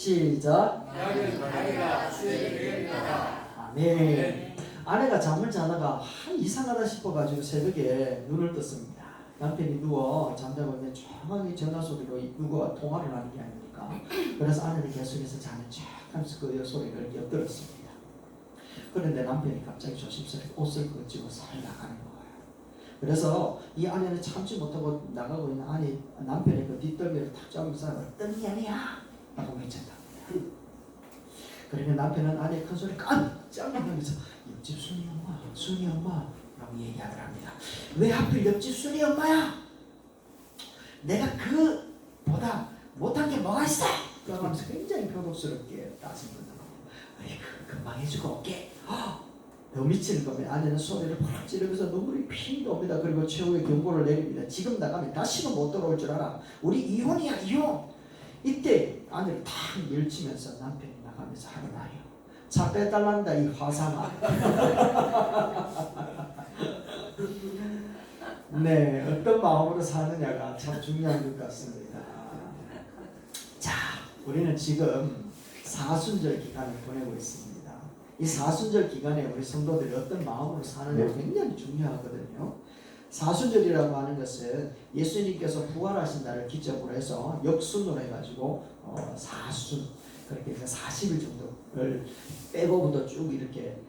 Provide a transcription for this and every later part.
시작. 나는 아내가 주의 길을 따라. 아멘. 아내가 잠을 자다가 이상하다 싶어가지고 새벽에 눈을 떴습니다. 남편이 누워 잠자고 있는데 조용히 전화 소리로 누구와 통화를 하는 게 아닙니까? 그래서 아내는 계속해서 자는 척 하면서 그 소리를 엿들었습니다. 그런데 남편이 갑자기 조심스럽게 옷을 꺼지고 살 나가는 거예요. 그래서 이 아내는 참지 못하고 나가고 있는 남편의 그 뒷덜미를 탁 잡으면서 어떤 년이야? 라고 외쳤답니다. 그러면 남편은 아내의 큰 소리 깜짝 놀라면서 옆집 순이 엄마 라고 얘기하더랍니다. 왜 하필 옆집 순이 엄마야? 내가 그보다 못한 게 뭐가 있어? 라고 하면서 굉장히 표독스럽게 따집니다. 금방 해주고 올게. 더 미치는 겁니다. 아내는 소리를 팍 지르면서 눈물이 핑 돕니다. 그리고 최후의 경고를 내립니다. 지금 나가면 다시는 못 돌아올 줄 알아. 우리 이혼이야, 이혼. 이때 아내를 탁 밀치면서 남편이 나가면서 하는 말이에요. 차 빼달란다 이 화상아. 네, 어떤 마음으로 사느냐가 참 중요한 것 같습니다. 자, 우리는 지금 사순절 기간을 보내고 있습니다. 이 사순절 기간에 우리 성도들이 어떤 마음으로 사느냐가 굉장히 중요하거든요. 사순절이라고 하는 것은 예수님께서 부활하신 날을 기점으로 해서 역순으로 해가지고 사순, 그렇게 해서 40일 정도를 빼고부터 쭉 이렇게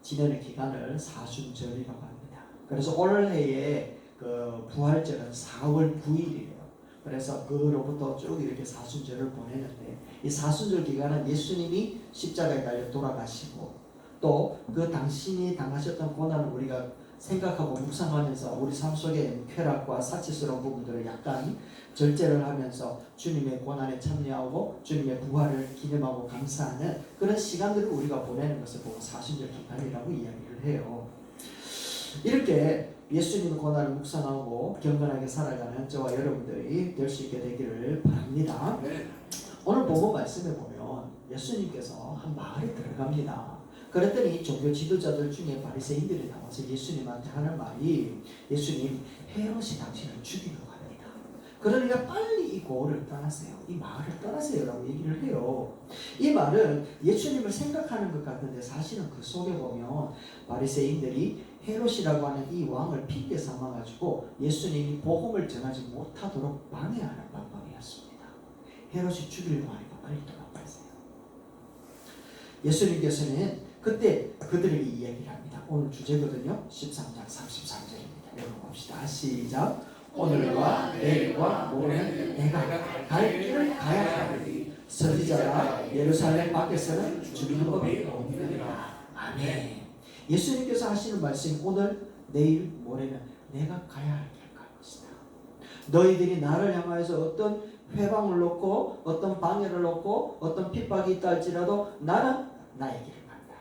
지내는 기간을 사순절이라고 합니다. 그래서 올해의 그 부활절은 4월 9일이에요. 그래서 그로부터 쭉 이렇게 사순절을 보내는데, 이 사순절 기간은 예수님이 십자가에 달려 돌아가시고 또 그 당신이 당하셨던 고난을 우리가 생각하고 묵상하면서 우리 삶 속에 쾌락과 사치스러운 부분들을 약간 절제를 하면서 주님의 고난에 참여하고 주님의 부활을 기념하고 감사하는 그런 시간들을 우리가 보내는 것을 보고 사순절 기간이라고 이야기를 해요. 이렇게 예수님의 고난을 묵상하고 경건하게 살아가는 저와 여러분들이 될 수 있게 되기를 바랍니다. 네. 오늘 본문 말씀에 보면 예수님께서 한 마을에 들어갑니다. 그랬더니 종교 지도자들 중에 바리새인들이 나와서 예수님한테 하는 말이, 예수님, 헤롯이 당신을 죽이려고 합니다. 그러니까 빨리 이 고을을 떠나세요. 이 마을을 떠나세요 라고 얘기를 해요. 이 말은 예수님을 생각하는 것 같은데 사실은 그 속에 보면 바리새인들이 헤롯이라고 하는 이 왕을 핑계 삼아가지고 예수님이 복음을 전하지 못하도록 방해하는 방법이었습니다. 헤롯이 죽이려고 하니까 빨리 도망가세요. 예수님께서는 그때 그들에게 이야기를 합니다. 오늘 주제거든요. 13장 33절입니다. 읽어봅시다. 시작. 오늘과 내일과 모레는 내가 갈 길을 가야 하리니 선지자가 예루살렘 밖에서는 죽이는 법이 없느니라. 아멘. 예수님께서 하시는 말씀이 오늘, 내일, 모레는 내가 가야 할 길을 갈 것이다. 너희들이 나를 향하여서 어떤 회방을 놓고 어떤 방해를 놓고 어떤 핍박이 있다 할지라도 나는 나의 길을 간다.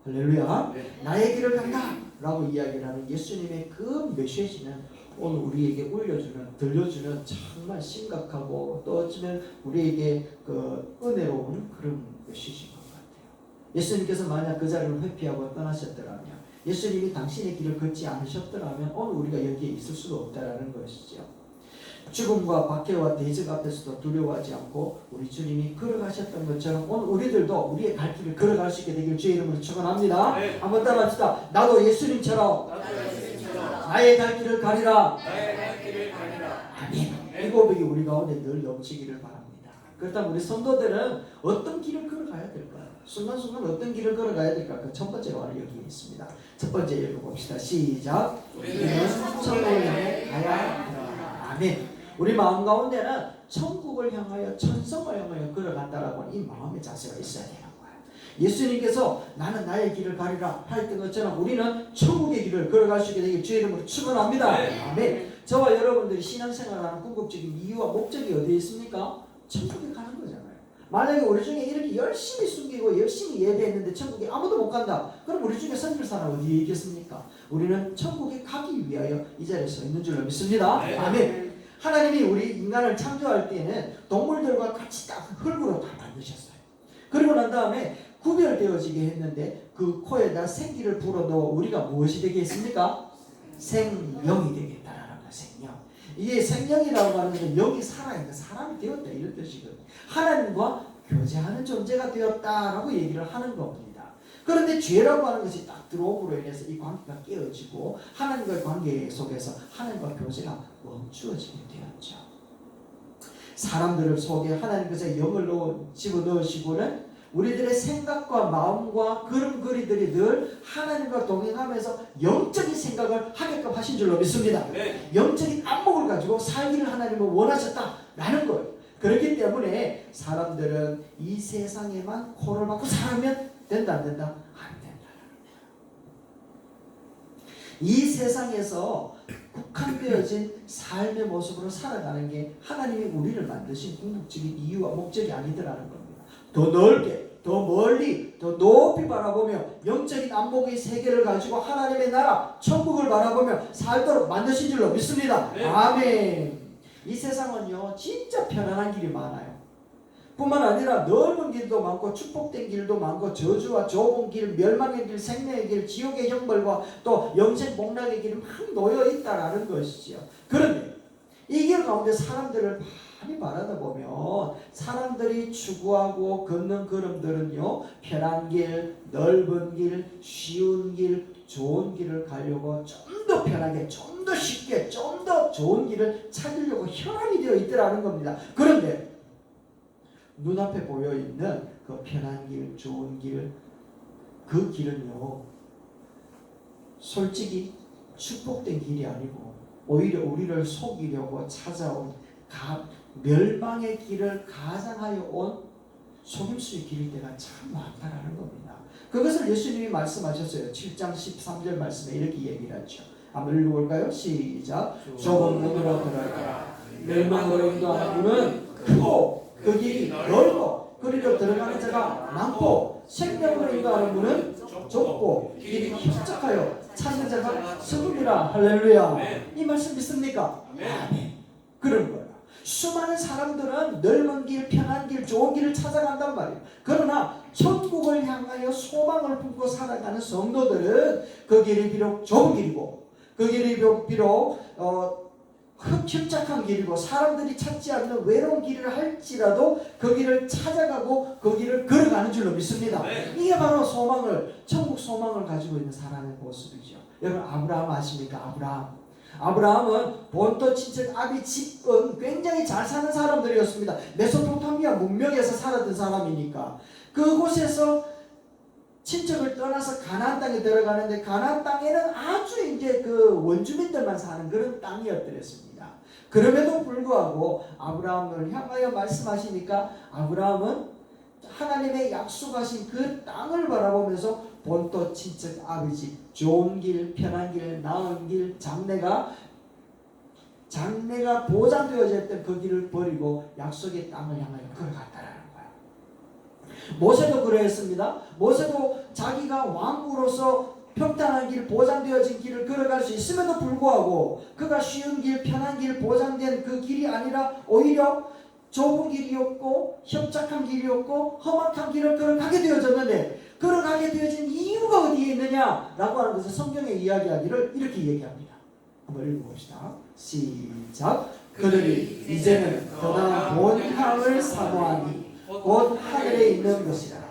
할렐루야. 네. 나의 길을 간다 라고 이야기를 하는 예수님의 그 메시지는 오늘 우리에게 들려주는 정말 심각하고 또 어쩌면 우리에게 그 은혜로운 그런 메시지인 것 같아요. 예수님께서 만약 그 자리를 회피하고 떠나셨더라면, 예수님이 당신의 길을 걷지 않으셨더라면 오늘 우리가 여기에 있을 수가 없다라는 것이죠. 죽음과 박해와 대적 앞에서도 두려워하지 않고 우리 주님이 걸어가셨던 것처럼 오늘 우리들도 우리의 갈 길을 걸어갈 수 있게 되길 주의 이름으로 축원합니다. 네. 한번 따라합시다. 나도 예수님처럼 나의 갈 길을 가리라. 아멘. 이 고백이 우리 가운데 늘 넘치기를 바랍니다. 그렇다면 우리 성도들은 어떤 길을 걸어가야 될까요? 순간순간 어떤 길을 걸어가야 될까? 그 첫 번째 말이 여기 있습니다. 첫 번째 읽어봅시다. 시작. 우리는 천국을 향해 가야 한다. 아멘. 우리 마음 가운데는 천국을 향하여, 천성을 향하여 걸어간다라고 하는 이 마음의 자세가 있어야 되는 거예요. 예수님께서 나는 나의 길을 가리라 할 것처럼 우리는 천국의 길을 걸어갈 수 있게 되길 주의 이름으로 축원합니다. 네. 아멘. 저와 여러분들이 신앙생활하는 궁극적인 이유와 목적이 어디에 있습니까? 천국에 가는 거잖아요. 만약에 우리 중에 이렇게 열심히 숨기고 열심히 예배했는데 천국에 아무도 못 간다. 그럼 우리 중에 선질 사람 어디에 있겠습니까? 우리는 천국에 가기 위하여 이 자리에 서 있는 줄로 믿습니다. 네. 아멘. 하나님이 우리 인간을 창조할 때는 동물들과 같이 딱 흙으로 다 만드셨어요. 그리고 난 다음에 구별되어지게 했는데 그 코에다 생기를 불어넣어 우리가 무엇이 되겠습니까? 생명이 되겠다라는 거예요. 생명. 이게 생명이라고 하는 건 영이 살아있는 사람이 되었다 이런 뜻이거든요. 하나님과 교제하는 존재가 되었다라고 얘기를 하는 겁니다. 그런데 죄라고 하는 것이 딱 들어옴으로 인해서 이 관계가 깨어지고 하나님과의 관계 속에서 하나님과 교제가 멈추어지게 되었죠. 사람들을 속에 하나님께서 영을 집어넣으시고는 우리들의 생각과 마음과 걸음걸이들이 늘 하나님과 동행하면서 영적인 생각을 하게끔 하신 줄로 믿습니다. 네. 영적인 안목을 가지고 살기를 하나님은 원하셨다라는 거예요. 그렇기 때문에 사람들은 이 세상에만 코를 박고 살면 된다 안 된다? 안 된다는 거예요. 이 세상에서 국한되어진 삶의 모습으로 살아가는 게 하나님이 우리를 만드신 궁극적인 이유와 목적이 아니더라는 겁니다. 더 넓게, 더 멀리, 더 높이 바라보며 영적인 안목의 세계를 가지고 하나님의 나라, 천국을 바라보며 살도록 만드신 줄로 믿습니다. 네. 아멘. 이 세상은요 진짜 편안한 길이 많아요. 뿐만 아니라 넓은 길도 많고 축복된 길도 많고 저주와 좁은 길, 멸망의 길, 생명의 길, 지옥의 형벌과 또 영생 복락의 길이 막 놓여 있다라는 것이죠. 그런데 이 길 가운데 사람들을 많이 바라다 보면 사람들이 추구하고 걷는 걸음들은요 편한 길, 넓은 길, 쉬운 길, 좋은 길을 가려고 좀 더 편하게, 좀 더 쉽게, 좀 더 좋은 길을 찾으려고 혈안이 되어 있더라는 겁니다. 그런데 눈앞에 보여있는 그 편한 길, 좋은 길, 그 길은요 솔직히 축복된 길이 아니고 오히려 우리를 속이려고 찾아온 멸망의 길을 가장하여 온 속임수의 길일 때가 참 많다라는 겁니다. 그것을 예수님이 말씀하셨어요. 7장 13절 말씀에 이렇게 얘기를 하죠. 한번 읽어볼까요? 시작. 좁은 문으로 들어가라. 멸망으로 인도하는 문은 크고 그 길이 넓고 그리로 들어가는 자가 많고 생명으로 인도하는 문은 좁고 길이 협착하여 찾는 자가 적음이라. 할렐루야. 이 말씀 믿습니까? 아멘. 그런 거예요. 수많은 사람들은 넓은 길, 편한 길, 좋은 길을 찾아간단 말이에요. 그러나 천국을 향하여 소망을 품고 살아가는 성도들은 그 길이 비록 좁은 길이고 그 길이 비록 협착한 길이고 사람들이 찾지 않는 외로운 길을 할지라도 그 길을 찾아가고 그 길을 걸어가는 줄로 믿습니다. 네. 이게 바로 천국 소망을 가지고 있는 사람의 모습이죠. 여러분 아브라함 아십니까? 아브라함은 본토 친척 아비 집은 굉장히 잘 사는 사람들이었습니다. 메소포타미아 문명에서 살았던 사람이니까 그곳에서 친척을 떠나서 가나안 땅에 들어가는데 가나안 땅에는 아주 이제 그 원주민들만 사는 그런 땅이었더랬습니다. 그럼에도 불구하고 아브라함을 향하여 말씀하시니까 아브라함은 하나님의 약속하신 그 땅을 바라보면서 본토 친척 아버지 좋은 길, 편한 길, 나은 길, 장래가 보장되어져 있던 그 길을 버리고 약속의 땅을 향하여 걸어갔다라는 거예요. 모세도 그러했습니다. 모세도 자기가 왕으로서 평탄한 길, 보장되어진 길을 걸어갈 수 있음에도 불구하고 그가 쉬운 길, 편한 길, 보장된 그 길이 아니라 오히려 좁은 길이었고 협착한 길이었고 험악한 길을 걸어가게 되어졌는데 걸어가게 되어진 이유가 어디에 있느냐라고 하는 것을 성경에 이야기하기를 이렇게 얘기합니다. 한번 읽어봅시다. 시작. 그들이 이제는 더 나은 본향을 사모하니 곧 하늘에 있는 것이라.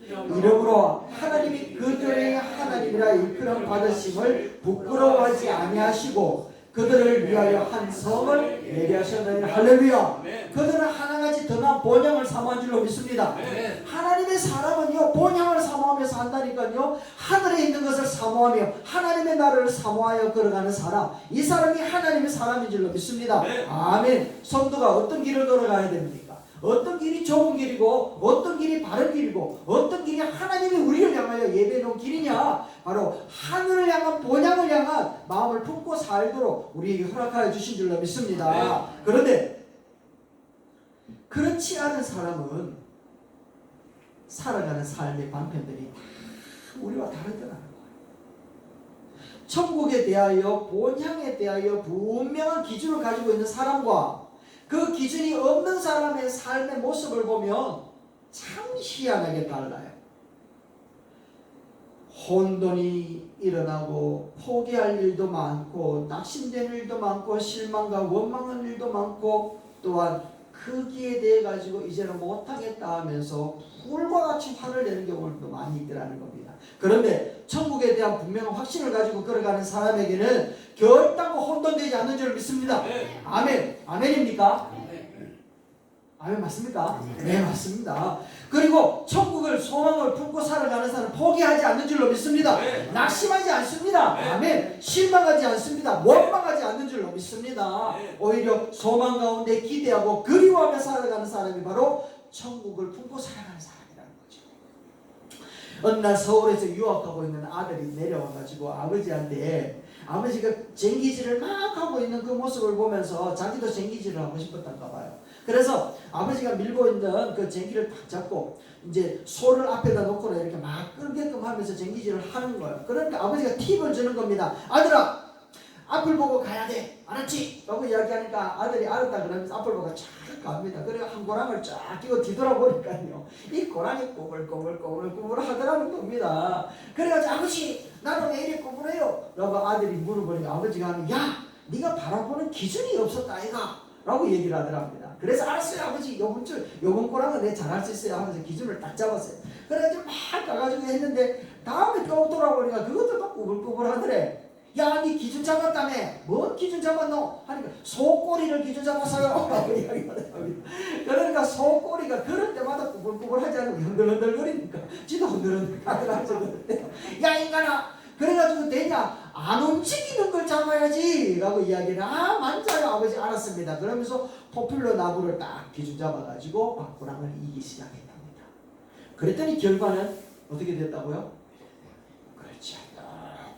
이러므로 하나님이 그들의 하나님이라 이끌음 받으심을 부끄러워하지 아니하시고 그들을 위하여 한 성을 예비하셨느니라. 할렐루야. 그들은 하나같이 더 나은 본향을 사모한 줄로 믿습니다. 하나님의 사람은요 본향을 사모하며 산다니까요. 하늘에 있는 것을 사모하며 하나님의 나라를 사모하여 걸어가는 사람, 이 사람이 하나님의 사람인 줄로 믿습니다. 아멘. 성도가 어떤 길을 걸어가야 됩니까? 어떤 길이 좁은 길이고 어떤 길이 바른 길이고 어떤 길이 하나님이 우리를 향하여 예배해 놓은 길이냐, 바로 하늘을 향한 본향을 향한 마음을 품고 살도록 우리에게 허락하여 주신 줄로 믿습니다. 그런데 그렇지 않은 사람은 살아가는 삶의 방편들이 다 우리와 다르더라는 거예요. 천국에 대하여 본향에 대하여 분명한 기준을 가지고 있는 사람과 그 기준이 없는 사람의 삶의 모습을 보면 참 희한하게 달라요. 혼돈이 일어나고 포기할 일도 많고 낙심되는 일도 많고 실망과 원망하는 일도 많고 또한 크기에 대해 가지고 이제는 못하겠다 하면서 불과 같이 화를 내는 경우도 많이 있더라는 겁니다. 그런데 천국에 대한 분명한 확신을 가지고 걸어가는 사람에게는 결단코 혼돈되지 않는 줄 믿습니다. 아멘. 아멘입니까? 아멘 맞습니까? 네 맞습니다. 그리고 천국을 소망을 품고 살아가는 사람은 포기하지 않는 줄로 믿습니다. 낙심하지 않습니다. 아멘. 실망하지 않습니다. 원망하지 않는 줄로 믿습니다. 오히려 소망 가운데 기대하고 그리워하며 살아가는 사람이 바로 천국을 품고 살아가는 사람이라는 거죠. 어느 날 서울에서 유학하고 있는 아들이 내려와가지고 아버지한테 아버지가 쟁기질을 막 하고 있는 그 모습을 보면서 자기도 쟁기질을 하고 싶었던가 봐요. 그래서 아버지가 밀고 있는 그 쟁기를 딱 잡고 이제 소를 앞에다 놓고 이렇게 막 끌게끔 하면서 쟁기질을 하는 거예요. 그러니까 아버지가 팁을 주는 겁니다. 아들아, 앞을 보고 가야 돼. 알았지? 라고 이야기하니까 아들이 알았다 그러면서 앞을 보고 쫙 갑니다. 그래서 한 고랑을 쫙 끼고 뒤돌아보니까요, 이 고랑이 꼬불꼬불 하더라는 겁니다. 그래가지고 아버지, 나는 왜 이리 꼬불해요? 라고 아들이 물어보니까 아버지가 하는, 야, 네가 바라보는 기준이 없었다 아이가? 라고 얘기를 하더랍니다. 그래서 알았어요 아버지, 요번 고랑은 내 잘할 수 있어요 하면서 기준을 딱 잡았어요. 그래가지고 막 가가지고 했는데 다음에 또 돌아보니까 그것도 또 꼬불꼬불 하더래. 야, 니 기준 잡았다며? 뭔 기준 잡았노? 하니까 소꼬리를 기준 잡았어요. 라고 이야기하더랍니다. 그러니까 소꼬리가 그럴 때마다 꾸불꾸불하지 않고 흔들흔들거리니까 지도 흔들흔들 하더라고요. 야 인간아, 그래가지고 되냐? 안 움직이는 걸 잡아야지 라고 이야기를 만져요. 아버지 알았습니다. 그러면서 포퓰러 나무를 딱 기준 잡아가지고 박고랑을 이기 시작했답니다. 그랬더니 결과는 어떻게 됐다고요? 그렇지 않다.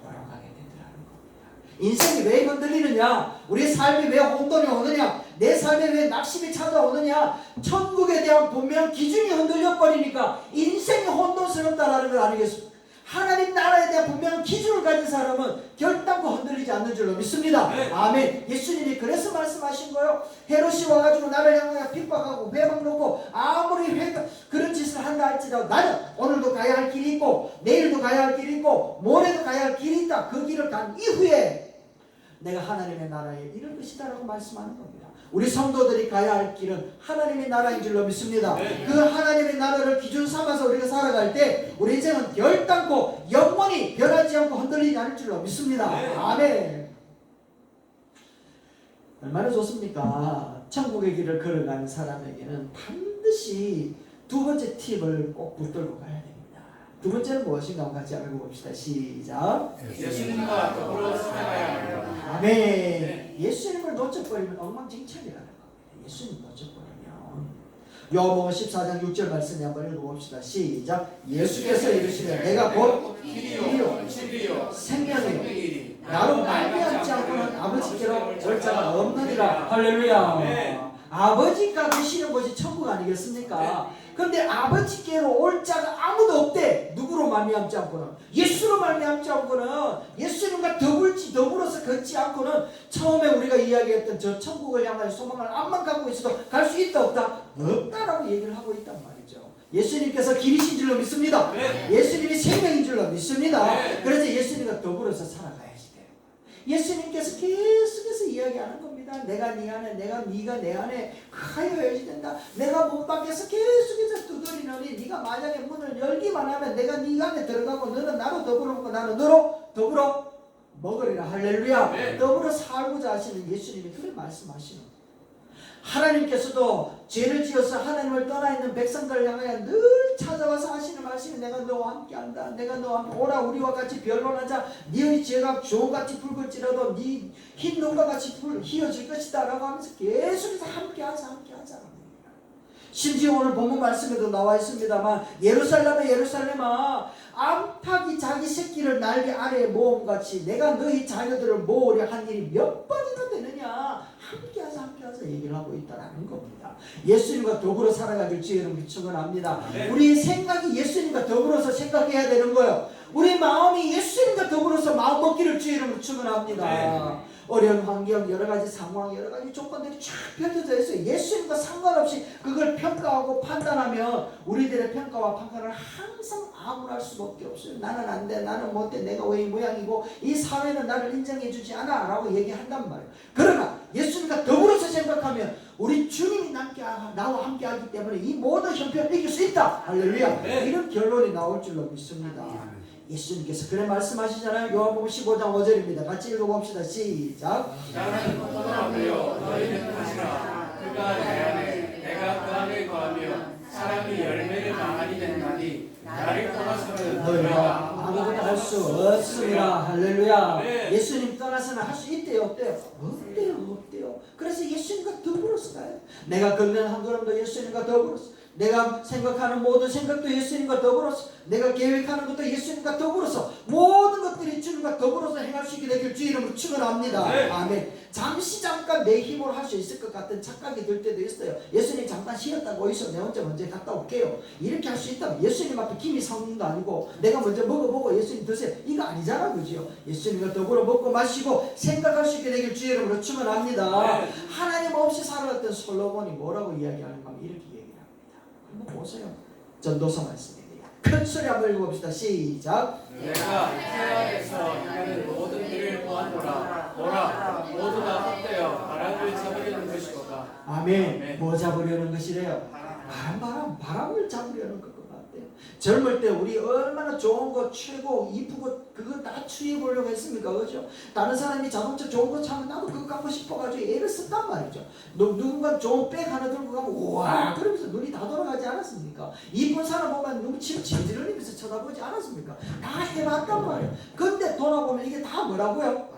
돌아가게 되더라는 겁니다. 인생이 왜 흔들리느냐? 우리의 삶이 왜 혼돈이 오느냐? 내 삶에 왜 낙심이 찾아오느냐? 천국에 대한 분명한 기준이 흔들려버리니까 인생이 혼돈스럽다라는 걸 아니겠습니까? 하나님 나라에 대한 분명한 기준을 가진 사람은 결단코 흔들리지 않는 줄로 믿습니다. 네. 아멘. 예수님이 그래서 말씀하신 거예요. 헤롯이 와가지고 나를 향하여 핍박하고 배박 놓고 아무리 그런 짓을 한다 할지라도 나는 오늘도 가야 할 길이 있고 내일도 가야 할 길이 있고 모레도 가야 할 길이 있다. 그 길을 간 이후에 내가 하나님의 나라에 이를 것이다 라고 말씀하는 겁니다. 우리 성도들이 가야 할 길은 하나님의 나라인 줄로 믿습니다. 네. 그 하나님의 나라를 기준 삼아서 우리가 살아갈 때 우리 인생은 결단코 영원히 변하지 않고 흔들리지 않을 줄로 믿습니다. 네. 아멘. 얼마나 좋습니까? 천국의 길을 걸어가는 사람에게는 반드시 두 번째 팁을 꼭 붙들고 가야 됩니다. 두 번째는 무엇인가 한번 같이 알고 봅시다. 시작. 예수님과 더불어 살아가야 합니다. 아멘. 네. 예수님을 놓쳐버리면 엉망진창이라는 겁니다. 예수님 놓쳐버리면. 요한복음 14장 6절 말씀 한번 읽어봅시다. 시작. 예수께서 이르시되 내가 곧 길이요 진리요 생명이요 나로 말미암지 않고는 아버지께로 올 자가 없느니라. 할렐루야. 네. 아버지가 계시는 곳이 천국 아니겠습니까? 그런데 아버지께로 올 자가 아무도 없대. 누구로 말미암지 않고는, 예수로 말미암지 않고는, 예수님과 더불어서 걷지 않고는 처음에 우리가 이야기했던 저 천국을 향한 소망을 암만 갖고 있어도 갈 수 있다 없다? 없다라고 얘기를 하고 있단 말이죠. 예수님께서 길이신 줄로 믿습니다. 네. 예수님이 생명인 줄로 믿습니다. 네. 그래서 예수님과 더불어서 살아가야지 돼요. 예수님께서 계속해서 이야기하는 겁니다. 내가 네 안에, 네가 내 안에 하여야지 된다. 내가 문 밖에서 계속해서 두드리노니 네가 만약에 문을 열기만 하면 내가 네 안에 들어가고 너는 나로 더불어 먹고 나는 너로 더불어 먹으리라. 할렐루야. 네. 더불어 살고자 하시는 예수님이 그렇게 말씀하시는 거예요. 하나님께서도 죄를 지어서 하나님을 떠나 있는 백성들을 향하여 늘 찾아와서 하시는 말씀이 내가 너와 함께한다. 내가 너와 함께 오라 우리와 같이 변론하자. 네의 죄가 조같이 붉을지라도 네 흰 눈과 같이 희어질 것이다 라고 하면서 계속해서 함께하자. 심지어 오늘 본문 말씀에도 나와 있습니다만 예루살렘아 암탉이 자기 새끼를 날개 아래에 모음같이 내가 너희 자녀들을 모으려 한 일이 몇 번이나 되느냐. 함께하자 얘기를 하고 있다는 겁니다. 예수님과 더불어 살아가길 주의 이름으로 축원합니다. 네. 우리 생각이 예수님과 더불어서 생각해야 되는 거예요. 우리 마음이 예수님과 더불어서 마음 먹기를 주의 이름으로 축원합니다. 네. 어려운 환경, 여러 가지 상황, 여러 가지 조건들이 쫙 펼쳐져 있어요. 예수님과 상관없이 그걸 평가하고 판단하면 우리들의 평가와 판단을 항상 아무할 수밖에 없어요. 나는 안 돼, 나는 못 돼, 내가 왜 이 모양이고 이 사회는 나를 인정해 주지 않아 라고 얘기한단 말이에요. 그러나 예수님과 더불어서 생각하면 우리 주님이 나와 함께 하기 때문에 이 모든 형편을 이길 수 있다. 할렐루야. 네. 이런 결론이 나올 줄로 믿습니다. 예수님께서 그래 말씀하시잖아요. 요한복음 15장 5절입니다. 같이 읽어봅시다. 시작. 나는 포도나무요 너희는 가시라. 그가 내 안에 내가 그 안에 거하며 사람이 열매를 많이 낸다니 나를 떠나서는 너희가 아무것도 할 수 없습니다. 할렐루야. 네. 예수님 떠나서는 할 수 있대요, 없대요? 없대요. 그래서 예수님과 더불어서 가요. 내가 걷는 한 걸음도 예수님과 더불어서, 내가 생각하는 모든 생각도 예수님과 더불어서, 내가 계획하는 것도 예수님과 더불어서, 모든 것들이 주님과 더불어서 행할 수 있게 되길 주 이름으로 축원합니다. 네. 아멘. 잠깐 내 힘으로 할 수 있을 것 같은 착각이 들 때도 있어요. 예수님 잠깐 쉬었다고 어디서 내 혼자 먼저 갔다 올게요. 이렇게 할 수 있다면 예수님 앞에 김이 성는도 아니고 내가 먼저 먹어보고 예수님 드세요. 이거 아니잖아, 그죠? 예수님과 더불어 먹고 마시고 생각할 수 있게 되길 주 이름으로 축원합니다. 네. 하나님 없이 살아왔던 솔로몬이 뭐라고 이야기하는가 하면 이렇게 얘기를 합니다. 한번 보세요. 전도서 말씀입니다. 큰 소리 한번 읽어봅시다. 시작. 내가 태양에서 이는 모든 일을 보았노라. 보라 모두 다 헛되어 바람을 잡으려는 것이로다. 아멘. 아멘. 뭐 잡으려는 것이래요? 바람을 잡으려는 것 같아요. 젊을 때 우리 얼마나 좋은 거, 최고, 이쁘고 그거 다 추리해 보려고 했습니까? 그죠? 다른 사람이 자동차 좋은 거 차면 나도 그거 갖고 싶어가지고 애를 썼단 말이죠. 누군가 좋은 백 하나 들고 가면 우와 그러면서 눈이 다 돌아가지 않았습니까? 이쁜 사람 보면 눈 질질 흘리면서 쳐다보지 않았습니까? 다 해봤단 말이에요. 근데 돌아보면 이게 다 뭐라고요?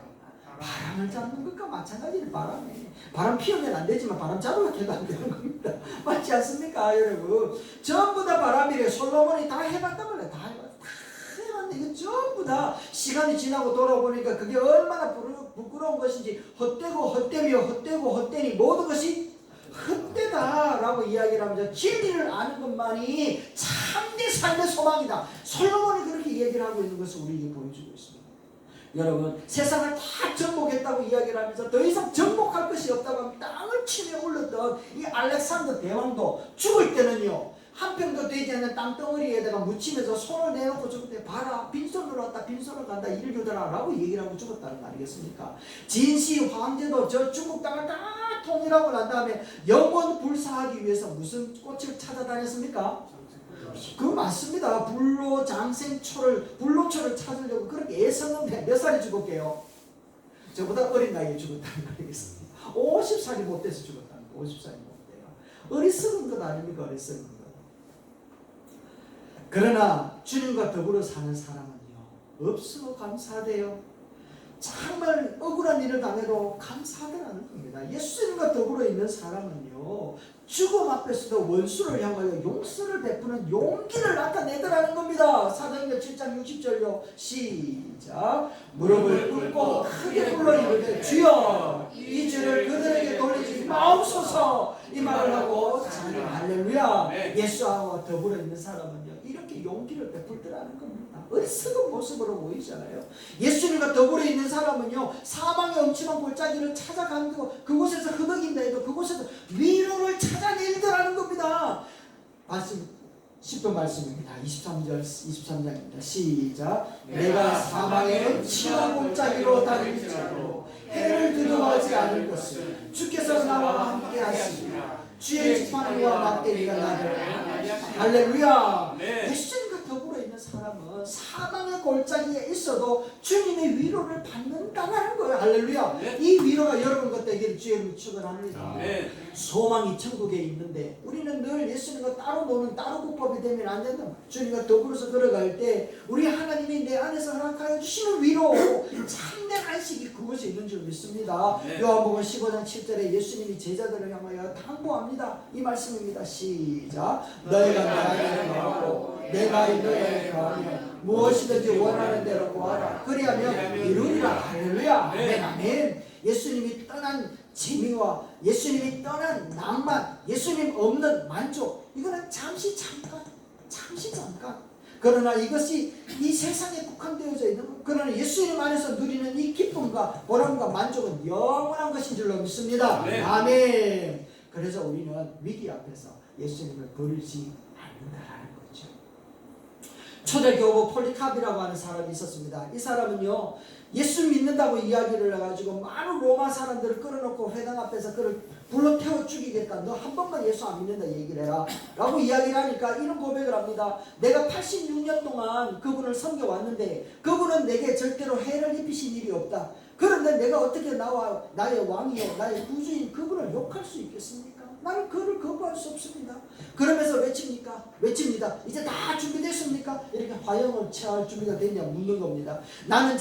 바람을 잡는 것과 마찬가지로 바람 피우면 안 되지만 바람 잡으려 해도 안 되는 겁니다. 맞지 않습니까, 여러분? 전부 다 바람이래요. 솔로몬이 다 해봤단 말이에요. 다 해봤는데 이거 전부 다 시간이 지나고 돌아보니까 그게 얼마나 부끄러운 것인지 헛되고 헛되니 모든 것이 헛되다라고 이야기를 하면서 진리를 아는 것만이 참된 삶의 소망이다. 솔로몬이 그렇게 얘기를 하고 있는 것을 우리에게 보여주고 있습니다. 여러분, 세상을 다 정복했다고 이야기를 하면서 더 이상 정복할 것이 없다고 하면 땅을 치며 울렸던 이 알렉산더 대왕도 죽을 때는요, 한 평도 되지 않는 땅덩어리에다가 묻히면서 손을 내놓고 죽을 때 봐라, 빈손으로 왔다 빈손으로 간다 이를 주더라 라고 얘기를 하고 죽었다는 거 아니겠습니까? 진시 황제도 저 중국 땅을 다 통일하고 난 다음에 영원 불사하기 위해서 무슨 꽃을 찾아다녔습니까? 그거 맞습니다. 불로초를 찾으려고 그렇게 애썼는데 몇 살이 죽었게요? 저보다 어린 나이에 죽었다는 거 아니겠습니까? 50살이 못 돼서 죽었다는 거. 50살이 못 돼요. 어리석은 것 아닙니까? 어리석은 것. 그러나 주님과 더불어 사는 사람은요, 없어도 감사돼요. 정말 억울한 일을 당해도 감사하더라는 겁니다. 예수님과 더불어 있는 사람은요, 죽음 앞에서도 원수를 향하여 용서를 베푸는 용기를 나타내더라는 겁니다. 사도행전 7장 60절요. 시작. 무릎을 꿇고 크게 불러 이르되 주여 이 죄를 그들에게 돌리지 마옵소서, 이 말을 하고 자는 할렐루야. 예수와 더불어 있는 사람은요, 이렇게 용기를 베풀더라는 겁니다. 어리석은 모습으로 보이잖아요. 예수님과 더불어 있는 사람은요, 사망의 엄침한 골짜기를 찾아가고 그곳에서 흐덕인다 해도 그곳에서 위로를 찾아내더라는 겁니다. 말씀 10분 말씀입니다. 23장입니다. 시작. 내가 사망의 엄침한 골짜기로 다닐지라도 해를 두려워하지 않을 것을 주께서 나와 함께 하시리라. 주의 지팡이와 막대기가 나를 할렐루야. 네. 예수님과 더불어 있는 사람은 사망의 골짜기에 있어도 주님의 위로를 받는다는 거예요. 할렐루야. 네. 이 위로가 여러분과 되기를 주의 축원합니다. 네. 소망이 천국에 있는데 우리는 늘 예수님과 따로 노는 따로 국밥이 되면 안 된다. 주님과 더불어서 걸어갈 때 우리 하나님이 내 안에서 허락하여 주시는 위로, 참된 안식이 그곳에 있는 줄 믿습니다. 네. 요한복음 15장 7절에 예수님이 제자들을 향하여 당부합니다. 이 말씀입니다. 시작. 너희가 내 안에 거하고 내가 너희 안에 거하면 무엇이든지 원하는 대로 구하라. 그리하면 이루리라. 할렐루야. 네. 아멘. 예수님이 떠난 재미와 예수님이 떠난 낭만, 예수님 없는 만족, 이거는 잠시 잠깐. 그러나 이것이 이 세상에 국한되어져 있는 것, 그러나 예수님 안에서 누리는 이 기쁨과 보람과 만족은 영원한 것인 줄로 믿습니다. 네. 아멘. 그래서 우리는 위기 앞에서 예수님을 버리지 않는다라는 거죠. 초대교부 폴리카비라고 하는 사람이 있었습니다. 이 사람은요, 예수 믿는다고 이야기를 해가지고 많은 로마 사람들을 끌어놓고 회당 앞에서 그를 불로 태워 죽이겠다. 너 한 번만 예수 안 믿는다 얘기를 해라. 라고 이야기를 하니까 이런 고백을 합니다. 내가 86년 동안 그분을 섬겨왔는데 그분은 내게 절대로 해를 입히신 일이 없다. 그런데 내가 어떻게 나와 나의 왕이요 나의 구주인 그분을 욕할 수 있겠습니까? 나는 그를 거부할 수 없습니다. 그러면서 외칩니다. 이제 다 준비됐습니까? 이렇게 화형을 체할 준비가 됐냐 묻는 겁니다. 나는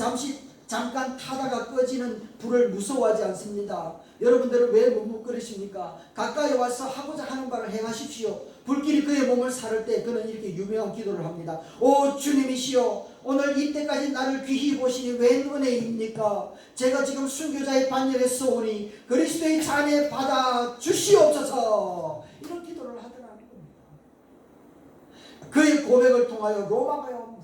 잠깐 타다가 꺼지는 불을 무서워하지 않습니다. 여러분들은 왜 묵묵거리십니까? 가까이 와서 하고자 하는 바를 행하십시오. 불길이 그의 몸을 사를 때 그는 이렇게 유명한 기도를 합니다. 오 주님이시여, 오늘 이때까지 나를 귀히 보시니 웬 은혜입니까? 제가 지금 순교자의 반열에 쏘오니 그리스도의 잔에 받아 주시옵소서. 이런 기도를 하더라는 겁니다. 그의 고백을 통하여 로마가요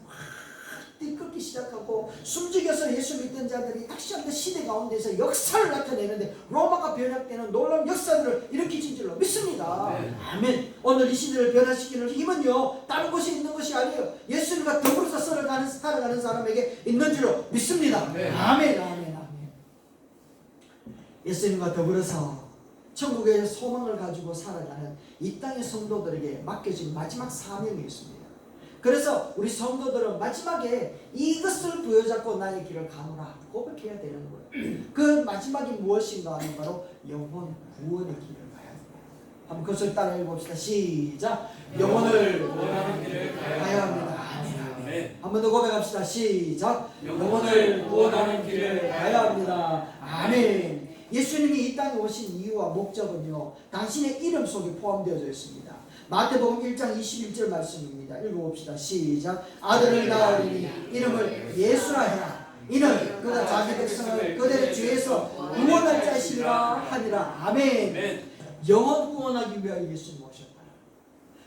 끓기 시작하고 숨죽여서 예수 믿던 자들이 다시 한번 시대 가운데서 역사를 나타내는데 로마가 변혁되는 놀라운 역사들을 일으키신 줄로 믿습니다. 네. 아멘. 오늘 이 시대를 변화시키는 힘은요 다른 곳에 있는 것이 아니에요. 예수님과 더불어서 살아가는 사람에게 있는 줄로 믿습니다. 네. 아멘. 아멘. 아멘. 예수님과 더불어서 천국의 소망을 가지고 살아가는 이 땅의 성도들에게 맡겨진 마지막 사명이 있습니다. 그래서 우리 성도들은 마지막에 이것을 부여잡고 나의 길을 가노라 고백해야 되는 거예요. 그 마지막이 무엇인가 하면 바로 영혼 구원의 길을 가야 돼요. 한번 그것을 따라 해봅시다. 시작. 영혼을 구원하는 길을 가야 합니다. 아멘. 한 번 더 고백합시다. 시작. 영혼을 구원하는 길을 가야 합니다. 아멘. 예수님이 이 땅에 오신 이유와 목적은요 당신의 이름 속에 포함되어져 있습니다. 마태복음 1장 21절 말씀입니다. 읽어봅시다. 시작. 아들을 낳으리니 이름을 예수라 해라. 이는 그가 자기 백성을 그들의 죄에서 구원할 자시라 하니라. 아멘. 영혼 구원하기 위하여 예수님 오셨다.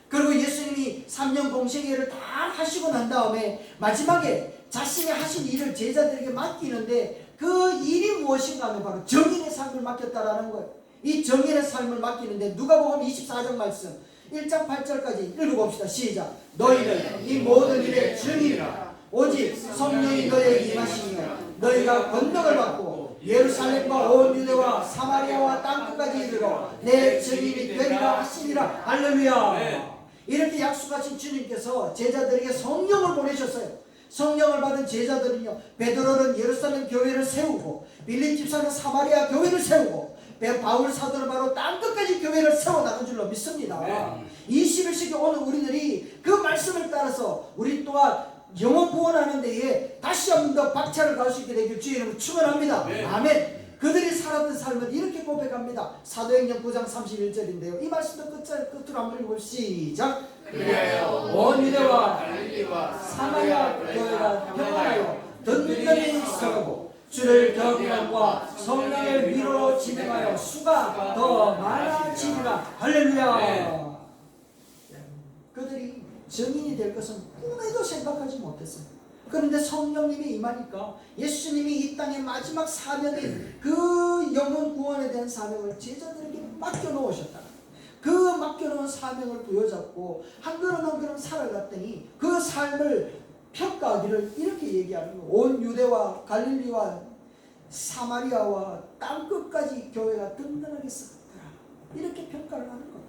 그리고 예수님이 3년 공생애를 다 하시고 난 다음에 마지막에 자신이 하신 일을 제자들에게 맡기는데 그 일이 무엇인가 하면 바로 정인의 삶을 맡겼다라는 거예요. 이 정인의 삶을 맡기는데 누가복음 24장 말씀 1장 8절까지 읽어봅시다. 시작. 너희는 이 모든 일의 증인이라. 오직 성령이 너희에게 임하시며 너희가 권능을 받고 예루살렘과 온 유대와 사마리아와 땅끝까지 이르러 내 증인이 되리라 하시니라. 할렐루야. 이렇게 약속하신 주님께서 제자들에게 성령을 보내셨어요. 성령을 받은 제자들은요 베드로는 예루살렘 교회를 세우고 빌립 집사는 사마리아 교회를 세우고 바울 사도는 바로 땅끝까지 교회를 세워나간 줄로 믿습니다. 21세기 오늘 우리들이 그 말씀을 따라서 우리 또한 영혼 구원하는 데에 다시 한 번 더 박차를 갈 수 있게 되길 주의 이름으로 축원합니다. 아멘. 그들이 살았던 삶은 이렇게 고백합니다. 사도행전 9장 31절인데요. 이 말씀도 끝으로 한번 읽어봅시다. 시작. 그리하여 온 유대와 갈릴리와 사마리아 교회가 평안하여 든든히 서고 주를 경외함과 성령의 위로로 진행하여 수가 더 많아지리라. 할렐루야. 그들이 증인이 될 것은 꿈에도 생각하지 못했어요. 그런데 성령님이 임하니까 예수님이 이 땅의 마지막 사명인 그 영혼 구원에 대한 사명을 제자들에게 맡겨놓으셨다. 그 맡겨놓은 사명을 부여잡고 한 걸음 한 걸음 살아갔더니 그 삶을 평가하기를 이렇게 얘기하는 거예요. 온 유대와 갈릴리와 사마리아와 땅끝까지 교회가 든든하게 섰더라. 이렇게 평가를 하는 겁니다.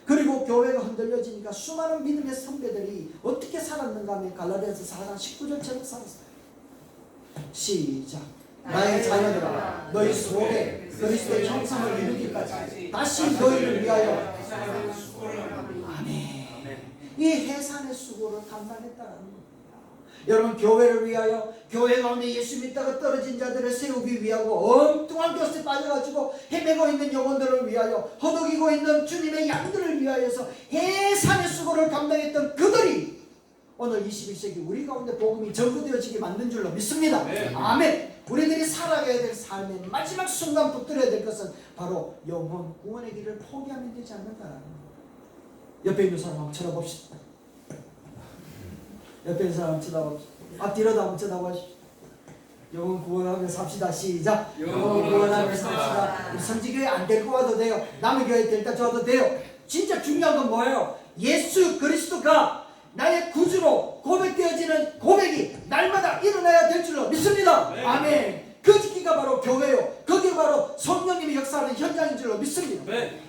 그리고 교회가 흔들려지니까 수많은 믿음의 선배들이 어떻게 살았는가 하면 갈라디아서 4장 19절처럼 살았어요. 시작. 나의 자녀들아 너희 속에 그리스도의 형상을 이루기까지 다시 너희를 위하여 아멘. 이 해산의 수고를 감당했다는 겁니다. 여러분 교회를 위하여 교회 가운데 예수 믿다가 떨어진 자들을 세우기 위하고 엉뚱한 것에 빠져가지고 헤매고 있는 영혼들을 위하여 허덕이고 있는 주님의 양들을 위하여서 해산의 수고를 감당했던 그들이 오늘 21세기 우리 가운데 복음이 전구되어지게 만든 줄로 믿습니다. 아멘. 우리들이 살아가야 될 삶의 마지막 순간 붙들어야 될 것은 바로 영혼 구원의 길을 포기하면 되지 않는다라는 거예요. 옆에 있는 사람 한번 쳐다봅시다. 옆에 있는 사람 쳐다봅시다. 앞뒤로도 한번 쳐다보십시오. 영혼 구원하며 삽시다. 시작. 영혼 구원하며 삽시다. 우리 성지교회 안 데리고 와도 돼요. 남의 교회 데리다 줘도 돼요. 진짜 중요한 건 뭐예요? 예수 그리스도가 나의 구주로 고백되어지는 고백이 날마다 일어나야 될 줄로 믿습니다. 아멘. 그 지키가 바로 교회요. 그게 바로 성령님이 역사하는 현장인 줄로 믿습니다.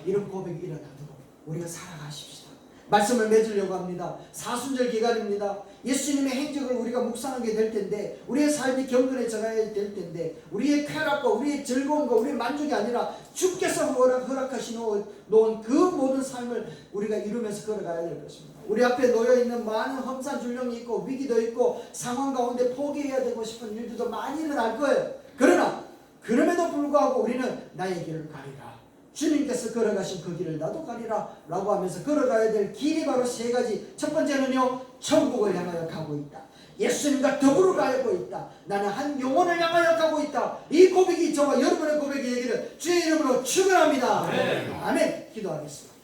이런 고백이 일어나도록 우리가 살아가십시다. 말씀을 맺으려고 합니다. 사순절 기간입니다. 예수님의 행적을 우리가 묵상하게 될 텐데, 우리의 삶이 경건해져야 될 텐데, 우리의 쾌락과 우리의 즐거움과 우리의 만족이 아니라 주께서 허락하신 놓은 그 모든 삶을 우리가 이루면서 걸어가야 될 것입니다. 우리 앞에 놓여있는 많은 험산줄령이 있고 위기도 있고 상황 가운데 포기해야 되고 싶은 일들도 많이 일어날 거예요. 그러나 그럼에도 불구하고 우리는 나의 길을 가리라, 주님께서 걸어가신 그 길을 나도 가리라 라고 하면서 걸어가야 될 길이 바로 세 가지. 첫 번째는요, 천국을 향하여 가고 있다. 예수님과 더불어 가고 있다. 나는 한 영혼을 향하여 가고 있다. 이 고백이 저와 여러분의 고백이 되기를 주의 이름으로 축원합니다. 아멘. 기도하겠습니다.